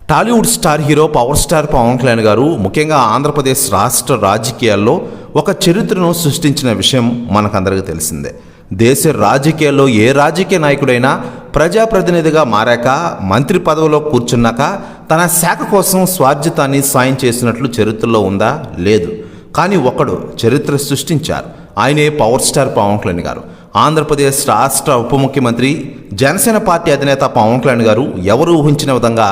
Tollywood star hero power star Pawan Kalyan గారు ముఖ్యంగా ఆంధ్రప్రదేశ్ రాష్ట్ర రాజకీయాల్లో ఒక చరిత్రను సృష్టించిన విషయం మనకందరికీ తెలిసిందే. దేశ రాజకీయాల్లో ఏ రాజకీయ నాయకుడైనా ప్రజాప్రతినిధిగా మారాక మంత్రి పదవిలో కూర్చున్నాక తన శాఖ కోసం స్వార్జితాన్ని సాయం చేసినట్లు చరిత్రలో ఉందా? లేదు. కానీ ఒకడు చరిత్ర సృష్టించారు. ఆయనే పవర్ స్టార్ పవన్ కళ్యాణ్ గారు. ఆంధ్రప్రదేశ్ రాష్ట్ర ఉప ముఖ్యమంత్రి, జనసేన పార్టీ అధినేత పవన్ కళ్యాణ్ గారు ఎవరు ఊహించిన విధంగా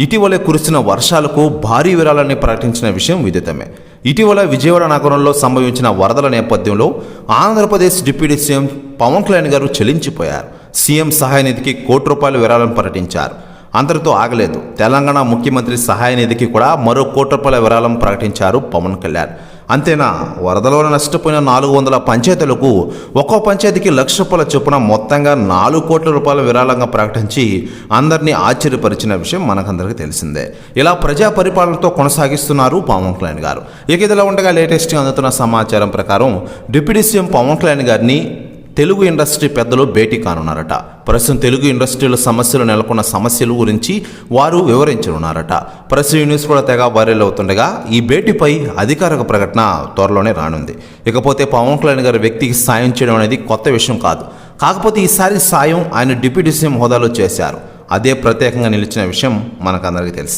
ఇటీవలే కురిసిన వర్షాలకు భారీ విరాళాన్ని ప్రకటించిన విషయం విదితమే. ఇటీవల విజయవాడ నగరంలో సంభవించిన వరదల నేపథ్యంలో ఆంధ్రప్రదేశ్ డిప్యూటీ సీఎం పవన్ కళ్యాణ్ గారు చెల్లించిపోయారు. సీఎం సహాయ నిధికి ₹1 విరాళం ప్రకటించారు. అందరితో ఆగలేదు. తెలంగాణ ముఖ్యమంత్రి సహాయ నిధికి కూడా మరో ₹1 విరాళం ప్రకటించారు పవన్ కళ్యాణ్. అంతేనా, వరదలో నష్టపోయిన 400 పంచాయతీలకు ఒక్కో పంచాయతీకి ₹1,00,000 చొప్పున మొత్తంగా ₹4 కోట్ల విరాళంగా ప్రకటించి అందరినీ ఆశ్చర్యపరిచిన విషయం మనకందరికీ తెలిసిందే. ఇలా ప్రజా పరిపాలనతో కొనసాగిస్తున్నారు పవన్ కళ్యాణ్ గారు. ఇక ఇదిలా ఉండగా లేటెస్ట్గా అందుతున్న సమాచారం ప్రకారం డిప్యూటీ సీఎం పవన్ కళ్యాణ్ గారిని తెలుగు ఇండస్ట్రీ పెద్దలు భేటీ కానున్నారట. ప్రస్తుతం తెలుగు ఇండస్ట్రీలో సమస్యలు నెలకొన్న సమస్యల గురించి వారు వివరించనున్నారట. ప్రెస్ న్యూస్ కూడా తెగ వైరల్ అవుతుండగా ఈ భేటీపై అధికారిక ప్రకటన త్వరలోనే రానుంది. ఇకపోతే పవన్ కళ్యాణ్ గారి వ్యక్తికి సాయం చేయడం అనేది కొత్త విషయం కాదు. కాకపోతే ఈసారి సాయం ఆయన డిప్యూటీ సీఎం హోదాలో చేశారు. అదే ప్రత్యేకంగా నిలిచిన విషయం మనకందరికీ తెలిసింది.